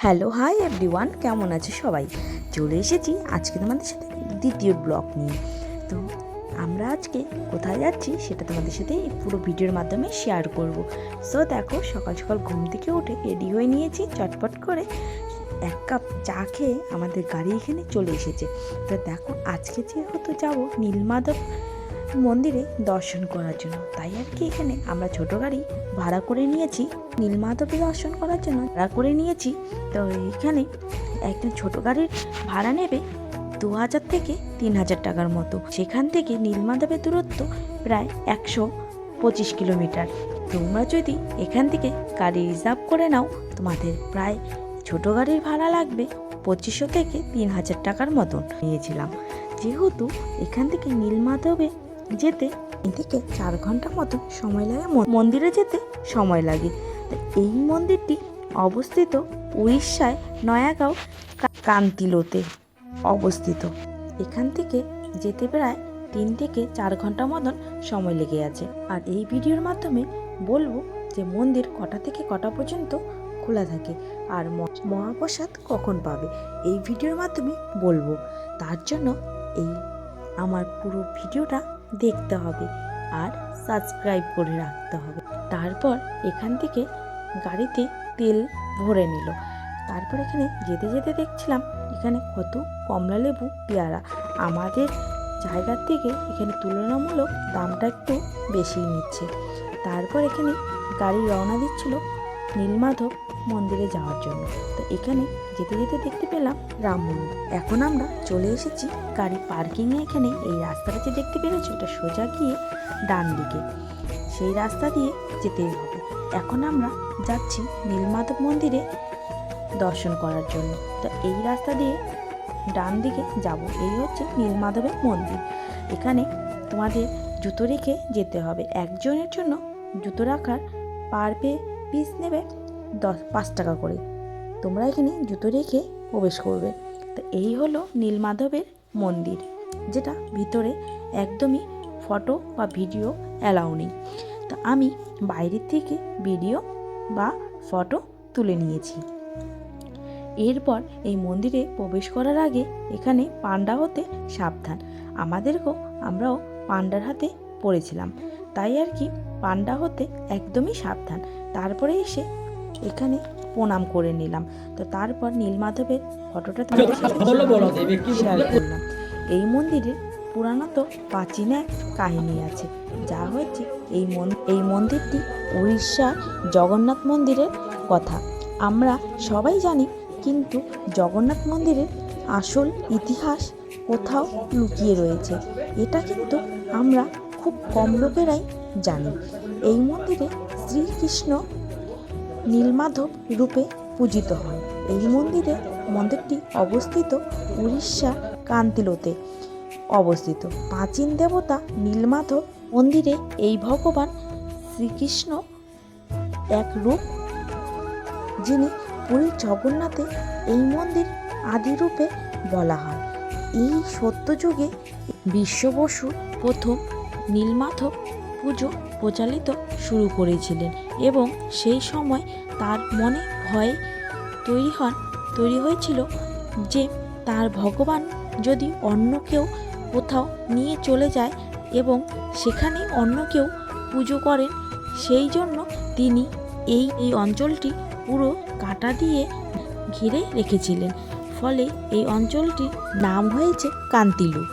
Hello hi everyone, কেমন আছে সবাই? চলে এসেছি আজকে তোমাদের সাথে দ্বিতীয় ব্লগ নিয়ে। তো আমরা আজকে কোথায় যাচ্ছি সেটা তোমাদের সাথে এই পুরো ভিডিওর মাধ্যমে শেয়ার করব। সো দেখো, সকাল সকাল ঘুম থেকে উঠে রেডি হয়ে নিয়েছি চটপট করে। এক কাপ চা খেয়ে আমাদের গাড়ি এখানে চলে এসেছে। তো দেখো, আজকে যেহেতু যাবো নীলমাধব মন্দিরে দর্শন করার জন্য, তাই আর কি এখানে আমরা ছোট গাড়ি ভাড়া করে নিয়েছি নীলমাধবে দর্শন করার জন্য ভাড়া করে নিয়েছি। তো এখানে একটা ছোট গাড়ির ভাড়া নেবে 2000 থেকে 3000 টাকার মতো। সেখান থেকে নীলমাধবের দূরত্ব প্রায় 125 কিলোমিটার। তোমরা যদি এখান থেকে গাড়ি রিজার্ভ করে নাও, তোমাদের প্রায় ছোট গাড়ির ভাড়া লাগবে 2500 থেকে 3000 টাকার মতন নিয়েছিলাম। যেহেতু এখান থেকে নীলমাধবে যেতে 3 থেকে 4 ঘন্টা মতো সময় লাগে, মন্দিরে যেতে সময় লাগে। তো এই মন্দিরটি অবস্থিত উড়িষ্যায় নয়াগাঁও কান্তিলোতে অবস্থিত। এখান থেকে যেতে প্রায় 3 থেকে 4 ঘন্টা মতন সময় লেগে আছে। আর এই ভিডিওর মাধ্যমে বলবো যে মন্দির কটা থেকে কটা পর্যন্ত খোলা থাকে আর মহাপ্রসাদ কখন পাবে, এই ভিডিওর মাধ্যমে বলবো। তার জন্য এই আমার পুরো ভিডিওটা দেখতে হবে আর সাবস্ক্রাইব করে রাখতে হবে। তারপর এখান থেকে গাড়িতে তেল ভরে নিল। তারপর এখানে যেতে যেতে দেখছিলাম এখানে কত কমলা লেবু, পেয়ারা। আমাদের জায়গার থেকে এখানে তুলনামূলক দামটা একটু বেশি নিচ্ছে। তারপর এখানে গাড়ি রওনা দিচ্ছিল নীলমাধব মন্দিরে যাওয়ার জন্য। তো এখানে যেতে যেতে দেখতে পেলাম রাম মন্দির। এখন আমরা চলে এসেছি গাড়ি পার্কিংয়ে। এখানে এই রাস্তাটা যে দেখতে পেরেছো, এটা সোজা গিয়ে ডান দিকে সেই রাস্তা দিয়ে যেতেই হবে। এখন আমরা যাচ্ছি নীলমাধব মন্দিরে দর্শন করার জন্য। তো এই রাস্তা দিয়ে ডান দিকে যাব। এই হচ্ছে নীলমাধবের মন্দির। এখানে তোমাদের জুতো রেখে যেতে হবে। একজনের জন্য জুতো রাখার পার পিস নেবে 5 টাকা করে। তোমরা এখানে জুতো রেখে প্রবেশ করবে। তো এই হলো নীলমাধবের মন্দির, যেটা ভিতরে একদমই ফটো বা ভিডিও অ্যালাউ নেই। তো আমি বাইরের থেকে ভিডিও বা ফটো তুলে নিয়েছি। এরপর এই মন্দিরে প্রবেশ করার আগে এখানে পান্ডা হতে সাবধান। আমরাও পান্ডার হাতে পড়েছিলাম, তাই আর কি পান্ডা হতে একদমই সাবধান। তারপরে এসে এখানে প্রণাম করে নিলাম। তো তারপর নীলমাধবের ফটোটা শেয়ার করলাম। এই মন্দিরের পুরাণত প্রাচীন এক কাহিনী আছে, যা হচ্ছে এই মন্দিরটি উড়িষ্যার জগন্নাথ মন্দিরের কথা আমরা সবাই জানি, কিন্তু জগন্নাথ মন্দিরের আসল ইতিহাস কোথাও লুকিয়ে রয়েছে। এটা কিন্তু আমরা খুব কম লোকেরাই জানি। এই মন্দিরে শ্রীকৃষ্ণ নীলমাধব রূপে পূজিত হন। এই মন্দিরটি অবস্থিত উড়িষ্যা কান্তিলোতে অবস্থিত। প্রাচীন দেবতা নীলমাধব মন্দিরে এই ভগবান শ্রীকৃষ্ণ এক রূপ, যিনি পুরীর জগন্নাথে এই মন্দির আদি রূপে বলা হয়। এই সত্যযুগে বিশ্ব বসু প্রথম নীলমাধব পুজো প্রচলিত শুরু করেছিলেন এবং সেই সময় তার মনে ভয় তৈরি হয়েছিল যে তার ভগবান যদি অন্য কেউ কোথাও নিয়ে চলে যায় এবং সেখানে অন্য কেউ পুজো করেন, সেই জন্য তিনি এই অঞ্চলটি পুরো কাঁটা দিয়ে ঘিরে রেখেছিলেন। ফলে এই অঞ্চলটির নাম হয়েছে কান্তিলু।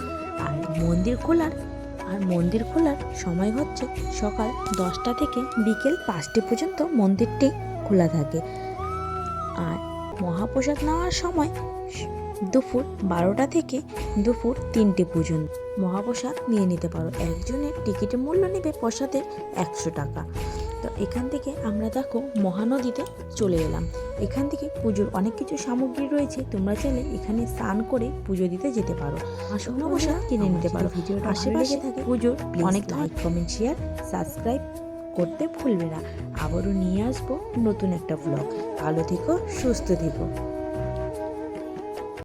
আর মন্দির খোলার সময় হচ্ছে সকাল 10টা থেকে বিকেল 5টে পর্যন্ত মন্দিরটি খোলা থাকে। আর মহাপ্রসাদ নেওয়ার সময় দুপুর 12টা থেকে দুপুর 3টে পর্যন্ত মহাপ্রসাদ নিয়ে নিতে পারো। একজনের টিকিটের মূল্য নেবে প্রসাদের 100 টাকা। তো এখান থেকে আমরা দেখো মহানদীতে চলে এলাম। এখান থেকে পুজোর অনেক কিছু সামগ্রী রয়েছে, তোমরা চাইলে এখানে স্নান করে পুজো দিতে যেতে পারো। আসন প্রসাদ কিনে নিতে পারো। ভিডিওটা আশেপাশে থাকে পুজোর অনেক লাইক, কমেন্ট, শেয়ার, সাবস্ক্রাইব করতে ভুলবে না। আবারও নিয়ে আসবো নতুন একটা ব্লগ। ভালো থেকো, সুস্থ থেকো।